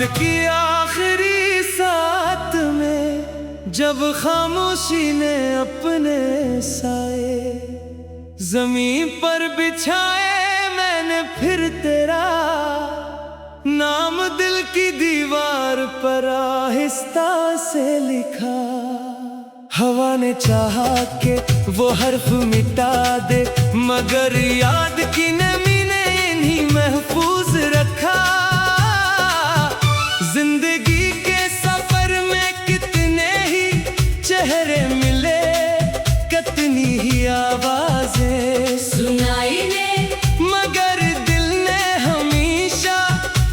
की आखिरी साथ में जब खामोशी ने अपने साए जमीन पर बिछाए, मैंने फिर तेरा नाम दिल की दीवार पर आहिस्ता से लिखा। हवा ने चाहा कि वो हर्फ मिटा दे, मगर याद की नमी ने इन्हीं महफूज रखा। जिंदगी के सफर में कितने ही चेहरे मिले, कितनी ही आवाजें सुनाई ने, मगर दिल ने हमेशा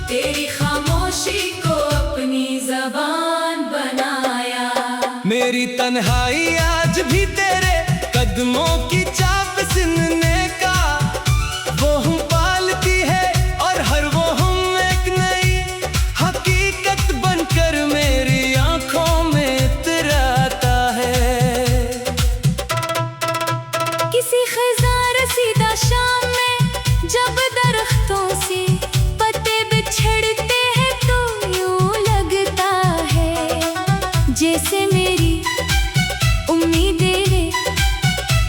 तेरी खामोशी को अपनी जबान बनाया। मेरी तन्हाई आज भी तेरे कदमों की चाप सुनने का वो हम पालती है, और हर वो हम एक नई हकीकत बनकर मेरी आंखों में इतराता है। किसी खिज़ां रसीदा शाम में जब दरख्तों से पत्ते बिछड़ते हैं, तो यूं लगता है जैसे मेरी उम्मीदें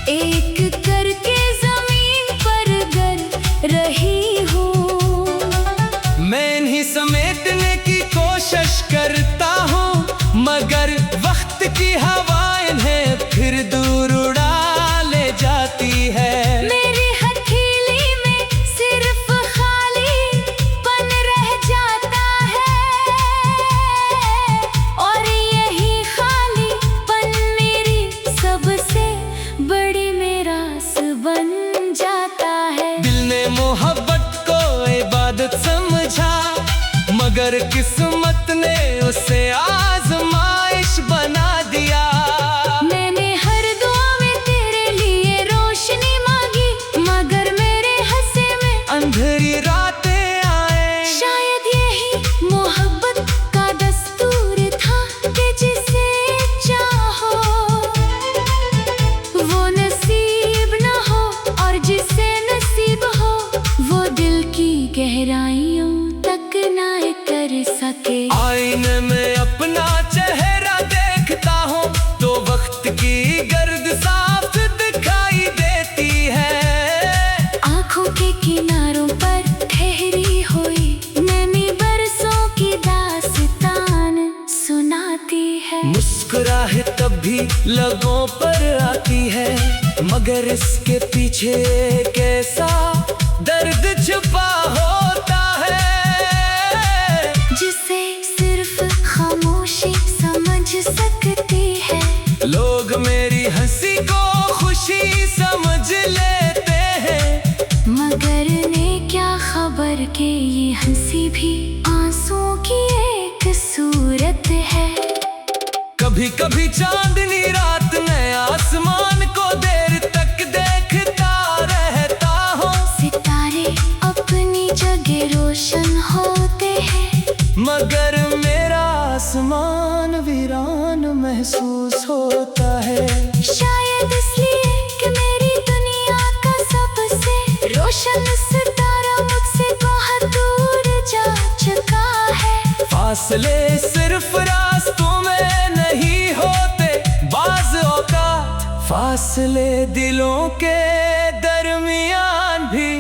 एक करके जमीन पर गिर रही हो। मैं इन्हीं समेटने की कोशिश करता हूँ, मगर वक्त की हवाएं इन्हें फिर दूर उड़ा ले जाती है। मेरी हथेली में सिर्फ खालीपन रह जाता है, और यही खालीपन मेरी सबसे बड़ी मिरास बन जाता है। दिल ने मोहब्बत को इबादत समझा, मगर किस्मत ने उसे आजमाइश बना दिया। मैंने हर दुआ में तेरे लिए रोशनी मांगी, मगर मेरे हंसे में अंधेरी रातें आए। शायद यही मोहब्बत का दस्तूर था कि जिसे चाहो वो नसीब न हो, और जिसे नसीब हो वो दिल की गहराइयों तक ना कर सके। आईने में अपना चेहरा देखता हूँ तो वक्त की गर्द साफ दिखाई देती है। आँखों के किनारों पर ठहरी हुई नमी बरसों की दास्तान सुनाती है। मुस्कुराहट तब भी लबों पर आती है, मगर इसके पीछे कैसा दर्द छुपा होता है, जिसे सिर्फ खामोशी समझ सकती है। लोग मेरी हंसी को खुशी समझ लेते हैं, मगर ने क्या खबर कि ये हंसी भी आंसुओं की एक सूरत है। कभी कभी चांदनी रात में आसमान को देर तक देखता रहता हूँ, सितारे अपनी जगह रोशन होते हैं, मगर मेरा आसमान वीरान महसूस होता है। शायद इसलिए कि मेरी दुनिया का सबसे रोशन सितारा मुझसे बहुत दूर जा चुका है। फासले सिर्फ रास्तों में नहीं होते, बाज़ औक़ात फासले दिलों के दरमियान भी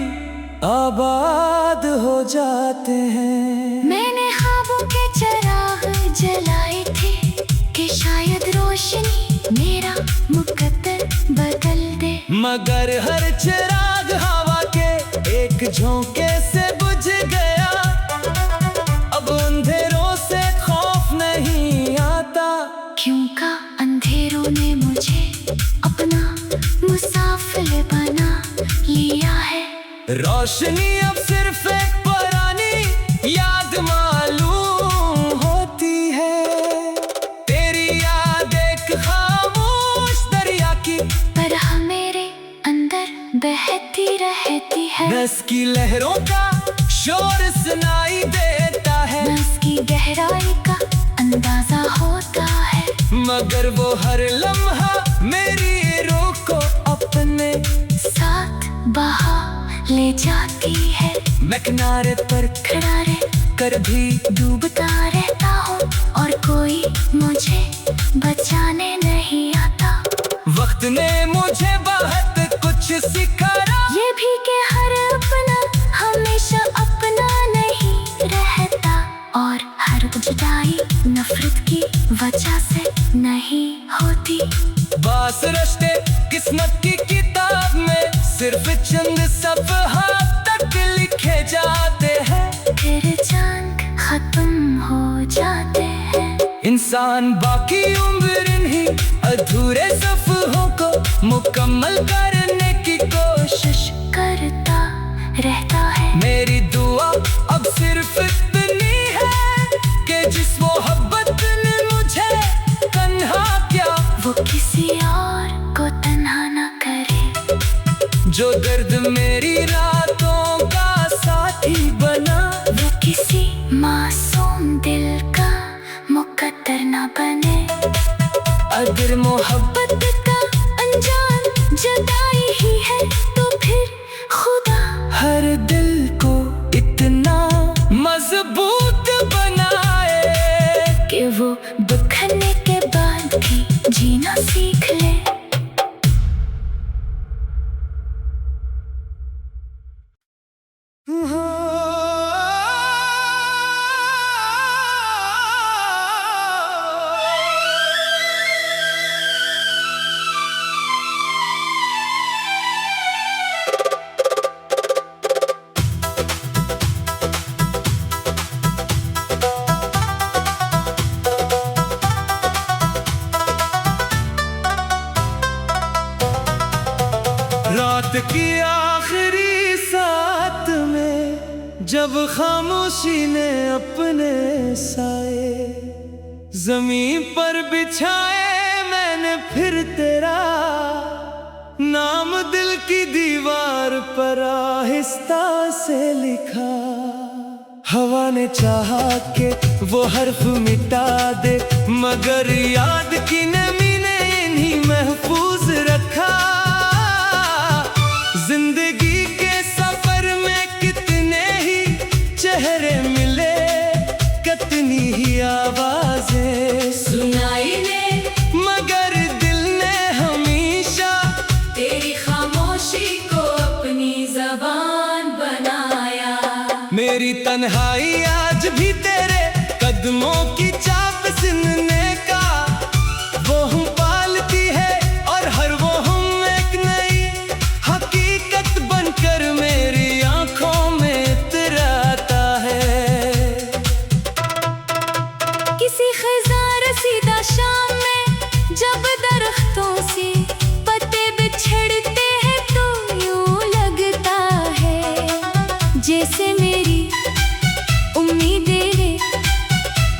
आबाद हो जाते हैं। मैंने ख्वाबों के चिराग जलाए थे कि शायद रोशनी मेरा मुकद्दर बदल दे, मगर हर चिराग हवा के एक झोंके से बुझ गया। अब अंधेरों से खौफ नहीं आता, क्योंकि अंधेरों ने मुझे अपना मुसाफिर बना लिया है। रोशनी अब सिर्फ एक पुरानी याद मालूम होती है। तेरी याद एक खामोश दरिया की तरह मेरे अंदर बहती रहती है। नस की लहरों का शोर सुनाई देता है, नस की गहराई का अंदाजा होता है, मगर वो हर लम्हा मेरी रूह को अपने साथ बहा ले जाती है। मैं किनारे पर खड़ा रह कर भी डूबता रहता हूँ और कोई मुझे बचाने नहीं आता। वक्त ने मुझे बहुत कुछ सिखाया, ये भी कि हर अपना हमेशा अपना नहीं रहता और हर जुदाई नफरत की वजह से नहीं होती। बास रिश्ते किस्मत की किताब में सिर्फ चंद सफ़हा तक लिखे जाते हैं, फिर जंग खत्म हो जाते हैं। इंसान बाकी उम्र इन्हीं अधूरे सफ़हों को मुकम्मल करने की कोशिश करता रहता है। मेरी दुआ अब सिर्फ इतनी है कि जिस मोहब्बत ने मुझे तन्हा किया, वो किसी और को तन्हा न करे। जो दर्द मेरी रातों का साथी बना, वो किसी मासूम दिल का मुकद्दर न बने। अगर मोहब्बत का अंजाम जुदाई ही है तो फिर खुदा हर दिल को इतना मजबूत बनाए कि वो बिखरने के बाद भी जीना सीख ले। रात की आखिरी साथ में जब खामोशी ने अपने साए जमीन पर बिछाए, मैंने फिर तेरा नाम दिल की दीवार पर आहिस्ता से लिखा। हवा ने चाहा कि वो हर्फ मिटा दे, मगर याद की नमी ने इन्हीं महफूज रखा। जिंदगी के सफर में कितने ही चेहरे मिले, कितनी ही आवाजें सुनाई ने, मगर दिल ने हमेशा तेरी खामोशी को अपनी ज़बान बनाया। मेरी तन्हाई आज भी तेरे कदमों की चाप सुनने का वो हम पालती है, और हर वो हम एक नई हकीकत बनकर मेरी आंखों में इतराता है। किसी खिज़ां रसीदा शाम में जब दरख्तों से पत्ते बिछड़ते हैं तो यूं लगता है जैसे मेरी उम्मीदें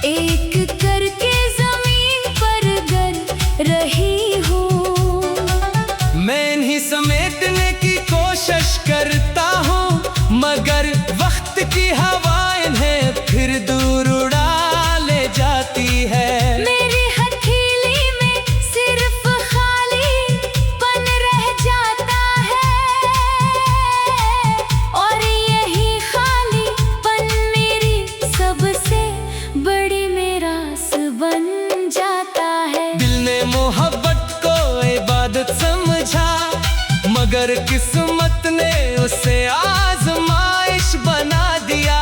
एक करके जमीन पर गिर रही हो। मैं इन्हीं समेटने की कोशिश करता हूँ, मगर वक्त की हवाएं इन्हें फिर दूर उड़ा ले जाती है। मेरी हथेली में सिर्फ खालीपन रह जाता है और यही खालीपन मेरी सबसे बड़ी मिरास बन जाता है। दिल ने मोहब्बत को इबादत समझा, मगर किस्मत ने उसे आजमाइश बना दिया।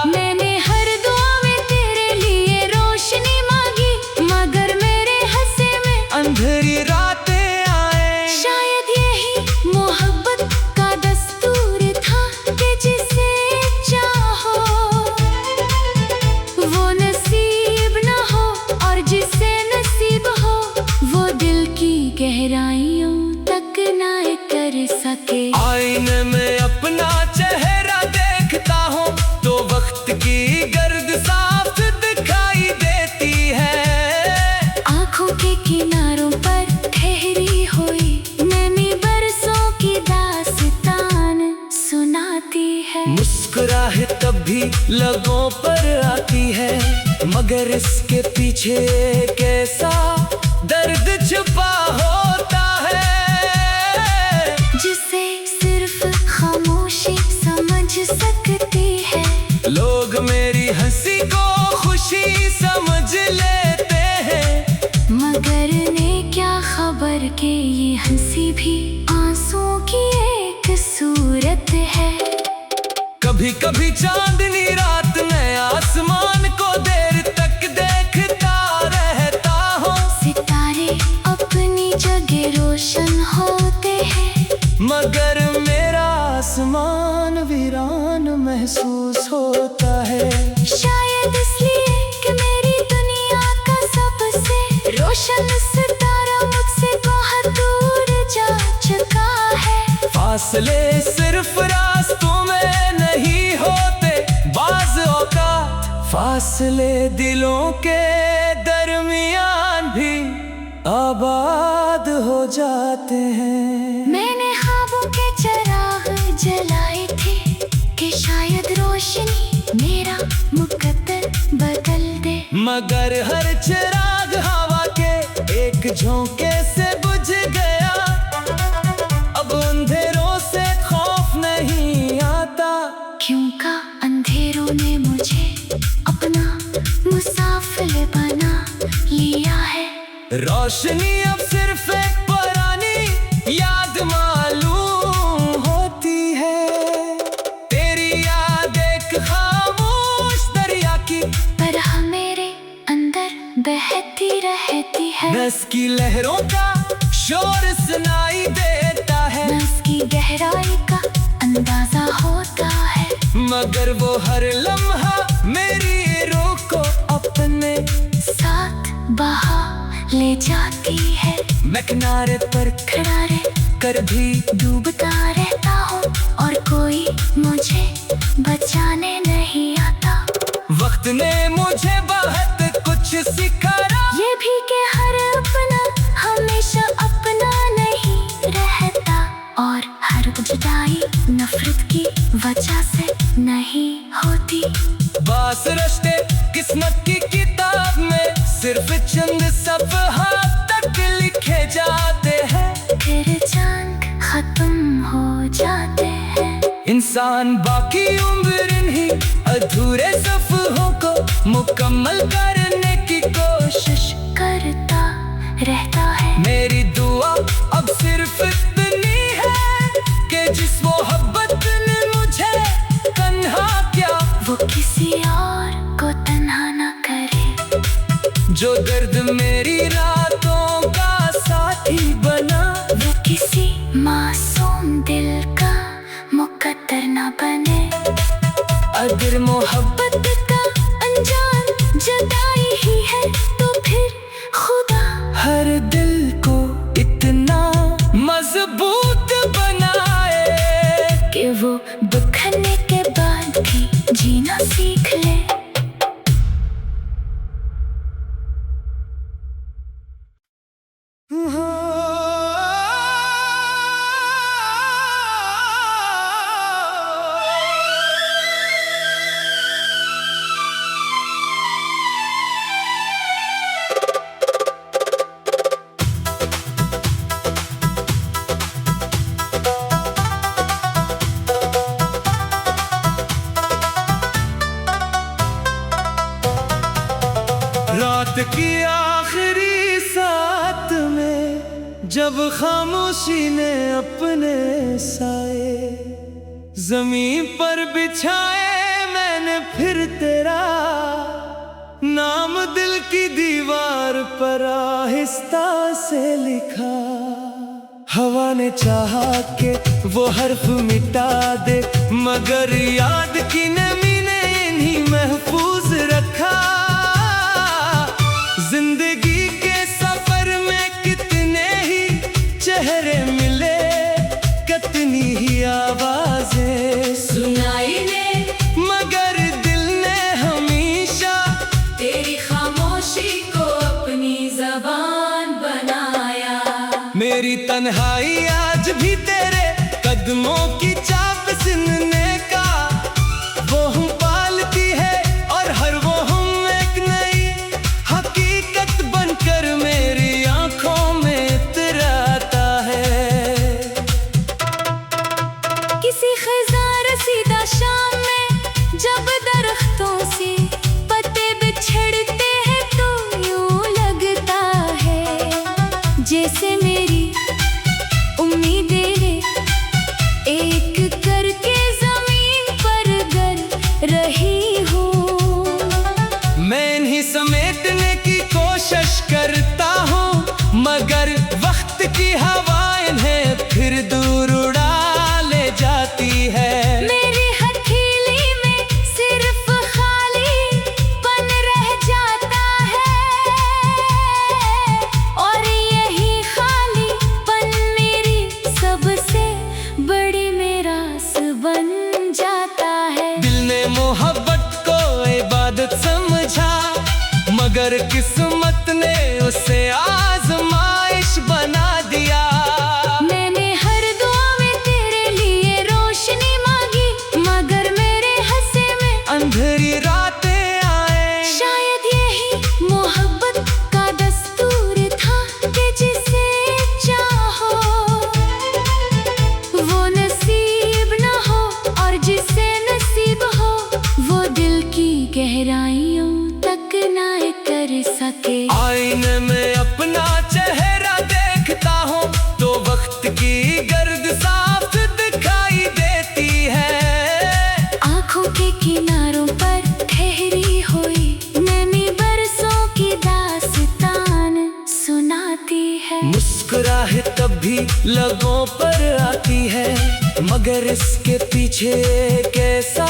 मैंने हर दुआ में तेरे लिए रोशनी मांगी, मगर मेरे हंसे में अंधेरी रातें आए। शायद यही मोहब्बत का दस्तूर था कि जिसे चाहो वो नसीब न हो, और जिसे नसीब हो वो दिल की गहराइयों तक ना कर सके। आईने में अपना चेहरा देखता हूँ तो वक्त की गर्द साफ दिखाई देती है। आँखों के किनारों पर ठहरी हुई नैनी बरसों की दास्तान सुनाती है। मुस्कुराहट तब भी लबों पर आती है, मगर इसके पीछे एक ऐसा दर्द छुपा होता है जिसे सिर्फ खामोशी समझ सकती है। लोग मेरी के ये हंसी भी आंसुओं की एक सूरत है। कभी कभी चांदनी रात में आसमान को देर तक देखता रहता हूँ। सितारे अपनी जगह रोशन होते हैं, मगर मेरा आसमान वीरान महसूस होता है। शायद इसलिए कि मेरी दुनिया का सबसे रोशन सितारा मुझसे बहुत दूर जा चुका है। फासले सिर्फ रास्तों में नहीं होते, बाज़ औक़ात फासले दिलों के दरमियान भी आबाद हो जाते हैं। मैंने ख्वाबों के चिराग जलाए थे कि शायद रोशनी मेरा मुकद्दर बदल दे, मगर हर चिराग हवा के एक झोंके से बुझ गया। अब अंधेरों से खौफ नहीं आता, क्योंकि अंधेरों ने मुझे अपना मुसाफिर बना लिया है। रोशनी अब सिर्फ एक पुरानी याद मालूम होती है। तेरी याद एक खामोश दरिया की तरह मेरे अंदर बहती रहती है। नस की लहरों का शोर सुनाई देता है, नस की गहराई का अंदाजा होता है, मगर वो हर लम्हा मेरी रूह को अपने साथ बहा ले जाती है। मैं किनारे पर खड़ा रह कर भी डूबता रहता हूँ और कोई मुझे बचाने नहीं आता। वक्त ने मुझे बहुत कुछ सिखाया, ये भी कि हर अपना हमेशा अपना नहीं रहता, और हर जुदाई नफरत की वजह से नहीं होती। बास रश्ते किस्मत की किताब में सिर्फ चंद सफ़हा तक लिखे जाते हैं, फिर चांद खत्म हो जाते हैं। इंसान बाकी उम्र इन्हीं अधूरे सफ़हों को मुकम्मल करने की कोशिश करता रहता है। मेरी दुआ अब सिर्फ इतनी है कि जिस मोहब्बत ने मुझे तन्हा किया, वो किसी और को तन्हा न करे। जो दर्द मेरी रातों का साथी बना, वो किसी मासूम दिल का मुकद्दर न बने। अगर मोहब्बत का अंजाम जुदाई ही है तो फिर खुदा हर दिल को इतना मजबूत बनाए कि वो दुखने के बाद भी जीना सीख ले। रात की आखिरी साथ में जब खामोशी ने अपने साए जमीन पर बिछाए, मैंने फिर तेरा नाम दिल की दीवार पर आहिस्ता से लिखा। हवा ने चाहा कि वो हर्फ मिटा दे, मगर याद की नमी ने इन्हीं महफूज रखा। जिंदगी के सफर में कितने ही चेहरे मिले, कितनी ही आवाजें सुनाई ने, मगर दिल ने हमेशा तेरी खामोशी को अपनी जबान बनाया। मेरी तन्हाई आज भी तेरे कदमों की चाप सुनने का वो हम पालती है, और हर वो हम एक नई हकीकत बनकर मेरी आंखों में इतराता है। किसी खिज़ां रसीदा शाम में जब दरख्तों से पत्ते बिछड़ते हैं तो यूं लगता है जैसे मेरी किस्मत ने उसे आजमाइश बना दिया। मैंने हर दुआ में तेरे लिए रोशनी मांगी, मगर मेरे हंसे में अंधेरी रातें आए। शायद यही मोहब्बत का दस्तूर था कि जिसे चाहो वो नसीब न हो, और जिसे नसीब हो वो दिल की गहराइयों तक ना कर सके। आईने में अपना चेहरा देखता हूँ तो वक्त की गर्द साफ दिखाई देती है। आँखों के किनारों पर ठहरी हुई नैनी बरसों की दास्तान सुनाती है। मुस्कुराहट तब भी लबों पर आती है, मगर इसके पीछे कैसा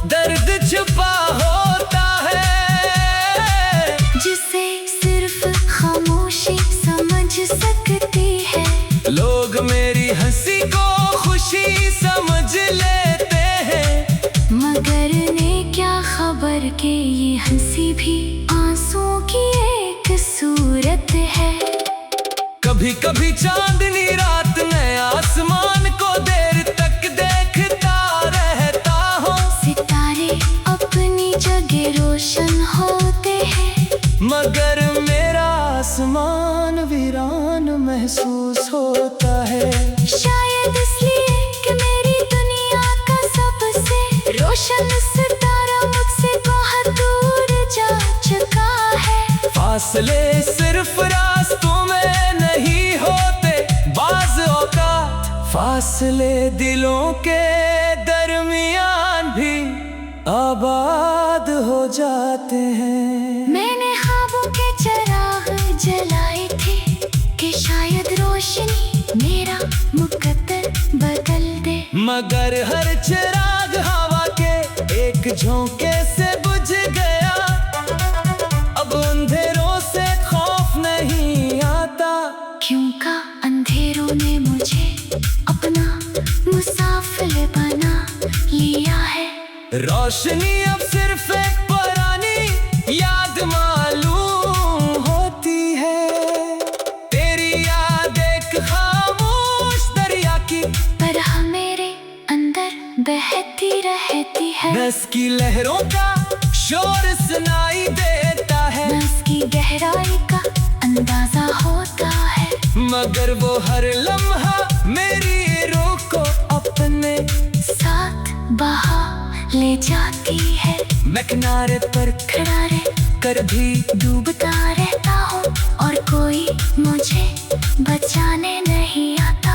दर्द छुपा होता है जिसे सिर्फ खामोशी समझ सकती है। लोग मेरी हंसी को खुशी समझ लेते हैं, मगर ने क्या खबर कि ये हंसी भी आंसुओं की एक सूरत है। कभी कभी चांदनी रात में आसमान को देर तक देखता रहता हूँ। सितारे अपनी जगह रोशन होते हैं, मगर मेरा आसमान वीरान महसूस होता है। शायद इसलिए कि मेरी दुनिया का सबसे रोशन सितारा मुझसे बहुत दूर जा चुका है। फासले सिर्फ रास्तों में नहीं होते, बाज़ औक़ात फासले दिलों के दरमियान भी आबाद हो जाते हैं। मैंने ख्वाबों के चिराग जलाए थे कि शायद रोशनी मेरा मुकद्दर बदल दे, मगर हर चिराग हवा के एक झोंके से बुझ गया। अब अंधेरों से खौफ नहीं आता, क्योंकि अंधेरों ने मुझे अपना मुसाफिर बना लिया है। रोशनी अब सिर्फ एक पुरानी याद मालूम होती है। तेरी याद एक खामोश दरिया की तरह मेरे अंदर बहती रहती है। बस की लहरों का शोर सुनाई देता है, बस की गहराई का अंदाजा होता है, मगर वो हर लम्हा मेरी रूह को अपने साथ बहा ले जाती है। मैं किनारे पर खड़ा रह कर भी डूबता रहता हूँ और कोई मुझे बचाने नहीं आता।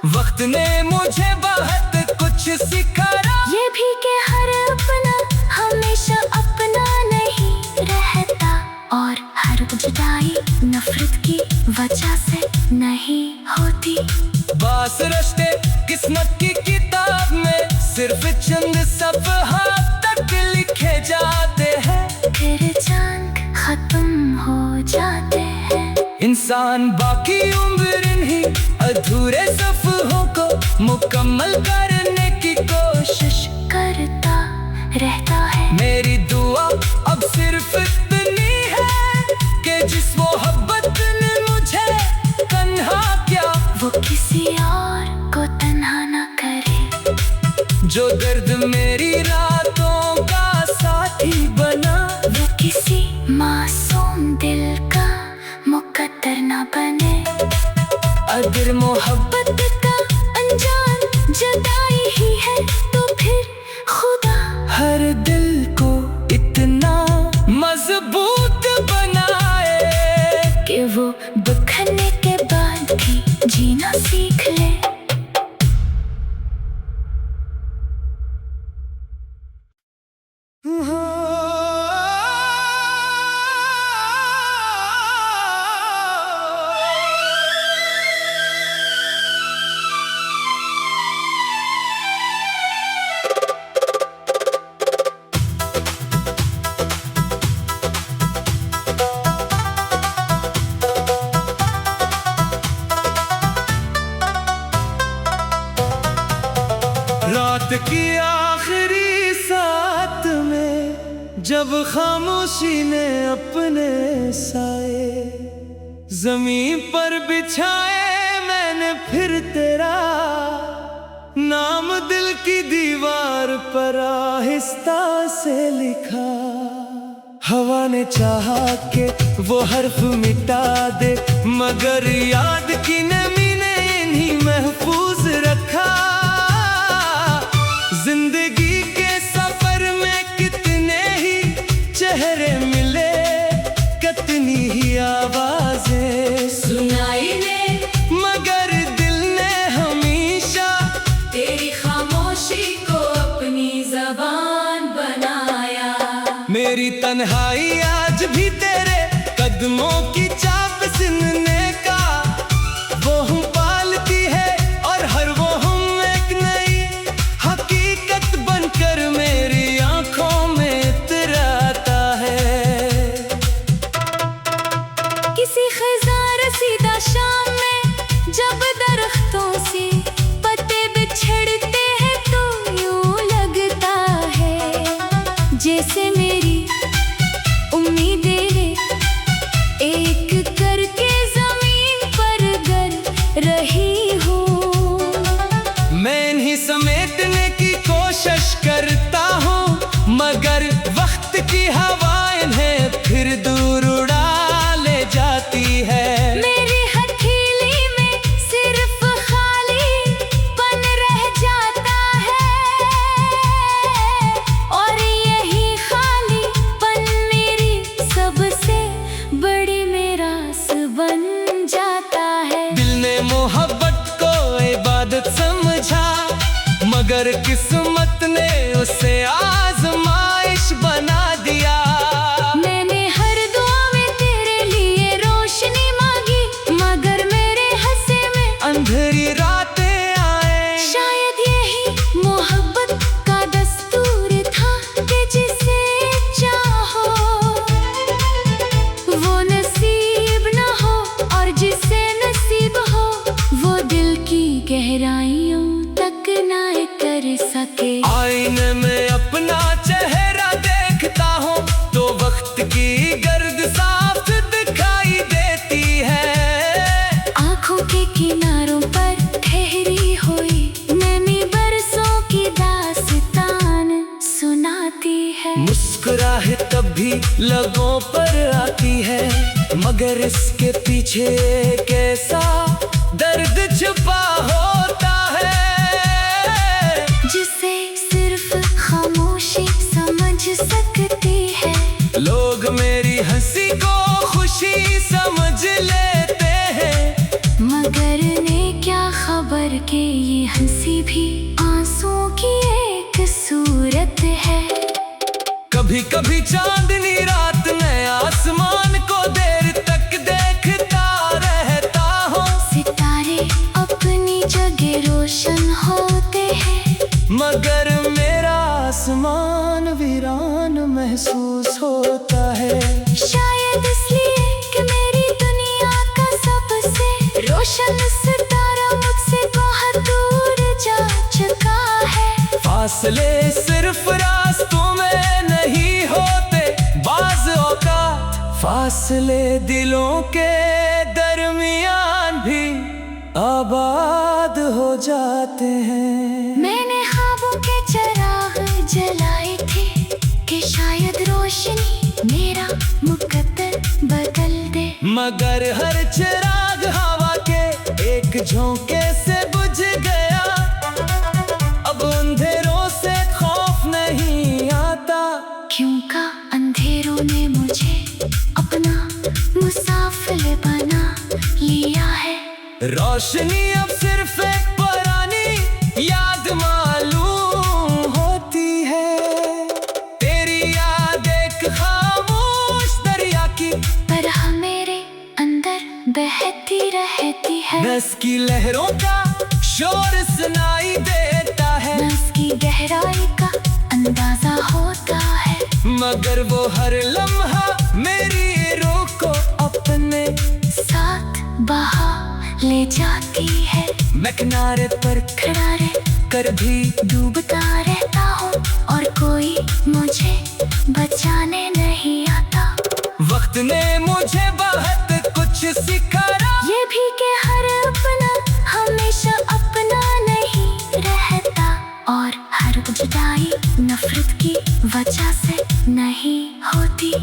वक्त ने मुझे बहुत कुछ सिखाया, ये भी कि हर अपना हमेशा अपना नहीं रहता, और हर जुदाई नफरत की वजह से नहीं होती। बास रिश्ते किस्मत की किताब में सिर्फ चंद सफ़हा तक लिखे जाते हैं, फिर चांद खत्म हो जाते हैं। इंसान बाकी उम्र इन्हीं अधूरे सफ़हों को मुकम्मल करने की कोशिश करता रहता है। मेरी दुआ अब सिर्फ इतनी है कि जिस मोहब्बत ने मुझे तन्हा किया वो किसी और को तन्हा न करे। जो दर्द मेरी रातों का साथी बना वो किसी मासूम दिल का मुकद्दर न बने। अगर मोहब्बत का अंजाम जुदाई ही है तो फिर खुदा हर दिल को इतना मजबूत बनाए कि वो बिखरने के बाद भी जीना सीख ले। रात की आखिरी साथ में जब जब खामोशी ने अपने साए जमीन पर बिछाए, मैंने फिर तेरा नाम दिल की दीवार पर आहिस्ता से लिखा। हवा ने चाहा कि वो हर्फ मिटा दे, मगर याद की नमी ने इन्हीं महफूज रखा। जिंदगी के सफर में कितने ही चेहरे मिले, कितनी ही आवाजें सुनाई ने, मगर दिल ने हमेशा तेरी खामोशी को अपनी जबान बनाया। मेरी तन्हाई आज भी तेरे कदमों की चाप सुनने का वो हम पालती है, और हर वो हम एक नई हकीकत बनकर मेरी आंखों में इतराता है। किसी खिज़ां रसीदा शाम में जब दरख्तों से पत्ते बिछड़ते हैं, तो यूं लगता है जैसे मेरी उम्मीदें एक करके जमीन पर गिर रही हो। मैं इन्हीं समेटने की कोशिश करता हूँ, मगर वक्त की हवाएं इन्हें फिर दूर उड़ा ले जाती है। मेरी हथेली में सिर्फ खालीपन रह जाता है, और यही खालीपन मेरी सबसे बड़ी मिरास बन जाता है। दिल ने मोहब्बत को इबादत समझा, मगर किस्मत ने उसे आजमाइश बना दिया। मैंने हर दुआ में तेरे लिए रोशनी मांगी, मगर मेरे हंसे में अंधेरी रातें आए। शायद यही मोहब्बत का दस्तूर था कि जिसे चाहो वो नसीब न हो, और जिसे नसीब हो वो दिल की गहराइयों तक ना कर सके। आईने में अपना चेहरा देखता हूँ तो वक्त की गर्द साफ दिखाई देती है। आँखों के किनारों पर ठहरी हुई नैनी बरसों की दास्तान सुनाती है। मुस्कुराहट तब भी लबों पर आती है, मगर इसके पीछे एक ऐसा दर्द छुपा होता है जिसे सिर्फ खामोशी समझ सकती है। लोग मेरी हंसी को खुशी समझ लेते हैं, मगर ने क्या खबर कि ये हंसी भी आंसुओं की एक सूरत है। कभी कभी चांदनी रात में आसमान को देर तक देखता रहता हूँ, सितारे अपनी जगह रोशन होते हैं, मगर मेरा आसमान वीरान महसूस होता है। शायद इसलिए कि मेरी दुनिया का सबसे रोशन सितारा मुझसे बहुत दूर जा चुका है। फासले सिर्फ रास्तों में नहीं होते, बाज़ औक़ात फासले दिलों के दरमियान भी आबाद हो जाते हैं। मैंने ख्वाबों के चिराग जलाए थे कि शायद रोशनी मेरा मुकद्दर बदल दे, मगर हर चिराग हवा के एक झोंके से बुझ गया। अब अंधेरों से खौफ नहीं आता, क्योंकि अंधेरों ने मुझे अपना मुसाफिर बना लिया है। रोशनी अब सिर्फ एक पुरानी याद मालूम होती है। तेरी याद एक खामोश दरिया की तरह मेरे अंदर बहती रहती है। नस की लहरों का शोर सुनाई देता है, नस की गहराई का अंदाजा होता है, मगर वो हर लम्हा मेरी रूह को अपने साथ बहा ले जाती है। मैं किनारे पर खड़ा रह कर भी डूबता रहता हूँ और कोई मुझे बचाने नहीं आता। वक्त ने मुझे बहुत कुछ सिखाया, ये भी कि हर अपना हमेशा अपना नहीं रहता, और हर जुदाई नफरत की वजह से नहीं होती।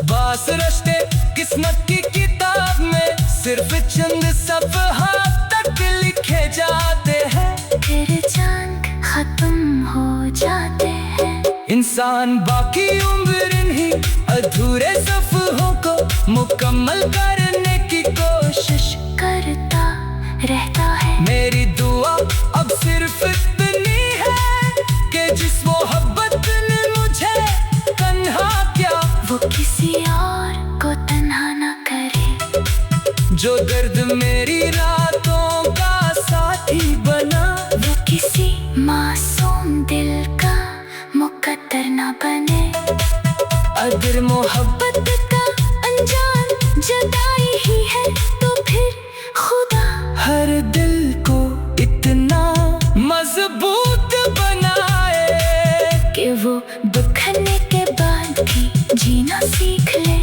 बास रश्ते किस्मत की किताब में सिर्फ चंद सफ़हा तक लिखे जाते हैं, फिर जंग खत्म हो जाते हैं। इंसान बाकी उम्र इन्हीं अधूरे सफ़हों को मुकम्मल करने की कोशिश करता रहता है। मेरी दुआ अब सिर्फ इतनी है कि जिस मोहब्बत ने मुझे तन्हा किया, वो किसी और को तन्हा न करे। जो दर्द मेरी रातों का साथी बना, वो किसी मासूम दिल का मुकद्दर न बने। अगर मोहब्बत का अंजाम जुदाई ही है, तो फिर खुदा हर दिल को इतना मजबूत बनाए कि वो दुखने के बाद भी जीना सीख ले।